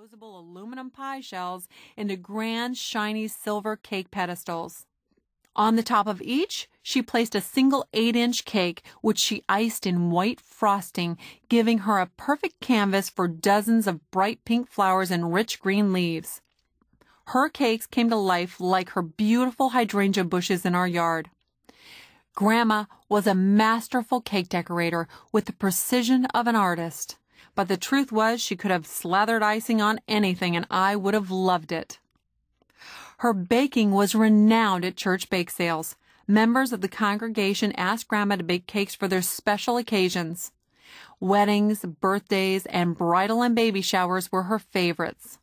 disposable aluminum pie shells into grand, shiny silver cake pedestals. On the top of each, she placed a single 8-inch cake, which she iced in white frosting, giving her a perfect canvas for dozens of bright pink flowers and rich green leaves. Her cakes came to life like her beautiful hydrangea bushes in our yard. Grandma was a masterful cake decorator with the precision of an artist. But the truth was she could have slathered icing on anything, and I would have loved it. Her baking was renowned at church bake sales. Members of the congregation asked Grandma to bake cakes for their special occasions. Weddings, birthdays, and bridal and baby showers were her favorites.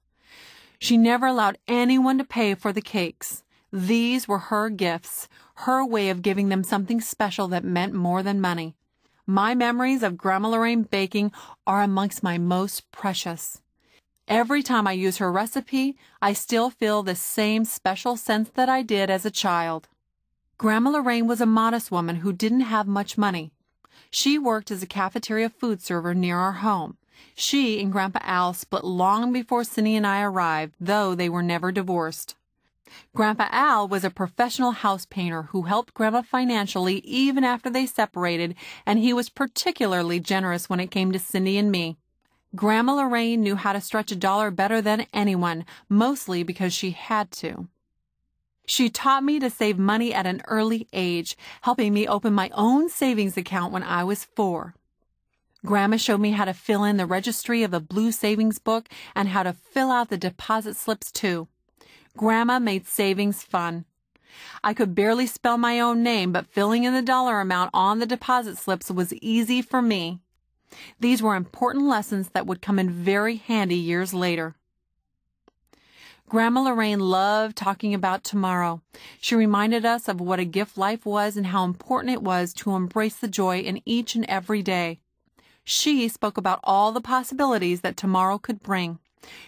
She never allowed anyone to pay for the cakes. These were her gifts, her way of giving them something special that meant more than money. My memories of Grandma Lorraine baking are amongst my most precious. Every time I use her recipe, I still feel the same special sense that I did as a child. Grandma Lorraine was a modest woman who didn't have much money. She worked as a cafeteria food server near our home. She and Grandpa Al split long before Cindy and I arrived, though they were never divorced. Grandpa Al was a professional house painter who helped Grandma financially even after they separated, and he was particularly generous when it came to Cindy and me. Grandma Lorraine knew how to stretch a dollar better than anyone, mostly because she had to. She taught me to save money at an early age, helping me open my own savings account when I was 4. Grandma showed me how to fill in the registry of the blue savings book and how to fill out the deposit slips too. Grandma made savings fun. I could barely spell my own name, but filling in the dollar amount on the deposit slips was easy for me. These were important lessons that would come in very handy years later. Grandma Lorraine loved talking about tomorrow. She reminded us of what a gift life was and how important it was to embrace the joy in each and every day. She spoke about all the possibilities that tomorrow could bring.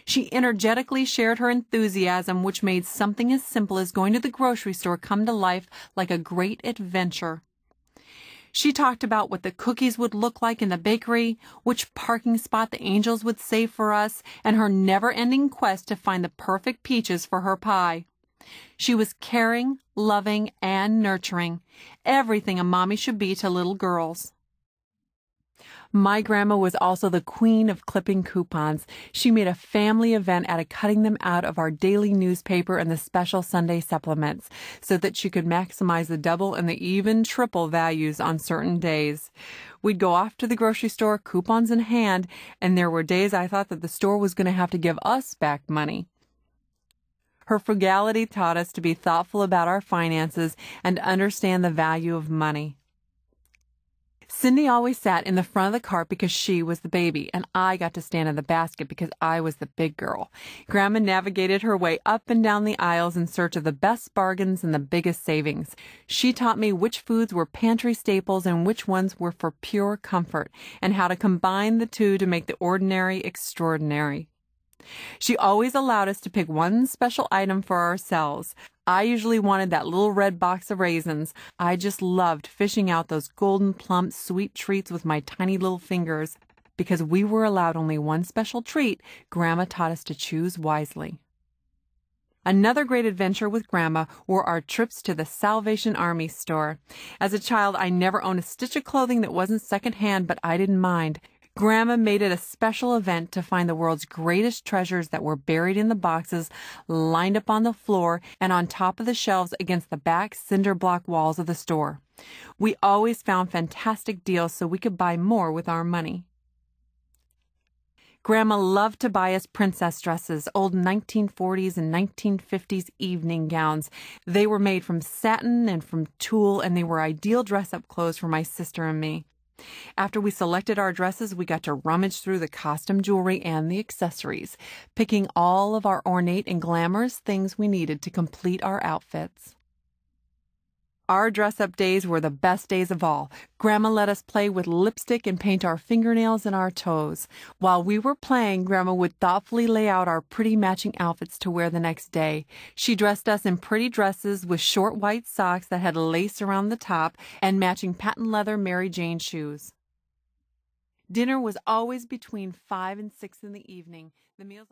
She energetically shared her enthusiasm, which made something as simple as going to the grocery store come to life like a great adventure. She talked about what the cookies would look like in the bakery, which parking spot the angels would save for us, and her never-ending quest to find the perfect peaches for her pie. She was caring, loving, and nurturing, everything a mommy should be to little girls. My grandma was also the queen of clipping coupons. She made a family event out of cutting them out of our daily newspaper and the special Sunday supplements so that she could maximize the double and the even triple values on certain days. We'd go off to the grocery store, coupons in hand, and there were days I thought that the store was going to have to give us back money. Her frugality taught us to be thoughtful about our finances and understand the value of money. Cindy always sat in the front of the cart because she was the baby, and I got to stand in the basket because I was the big girl. Grandma navigated her way up and down the aisles in search of the best bargains and the biggest savings. She taught me which foods were pantry staples and which ones were for pure comfort, and how to combine the two to make the ordinary extraordinary. She always allowed us to pick one special item for ourselves. I usually wanted that little red box of raisins. I just loved fishing out those golden plump sweet treats with my tiny little fingers. Because we were allowed only one special treat, Grandma taught us to choose wisely. Another great adventure with Grandma were our trips to the Salvation Army store. As a child, I never owned a stitch of clothing that wasn't secondhand, but I didn't mind. Grandma made it a special event to find the world's greatest treasures that were buried in the boxes lined up on the floor and on top of the shelves against the back cinder block walls of the store. We always found fantastic deals so we could buy more with our money. Grandma loved to buy us princess dresses, old 1940s and 1950s evening gowns. They were made from satin and from tulle, and they were ideal dress-up clothes for my sister and me. After we selected our dresses, we got to rummage through the costume jewelry and the accessories, picking all of our ornate and glamorous things we needed to complete our outfits. Our dress-up days were the best days of all. Grandma let us play with lipstick and paint our fingernails and our toes. While we were playing, Grandma would thoughtfully lay out our pretty matching outfits to wear the next day. She dressed us in pretty dresses with short white socks that had lace around the top and matching patent leather Mary Jane shoes. Dinner was always between 5 and 6 in the evening. The meals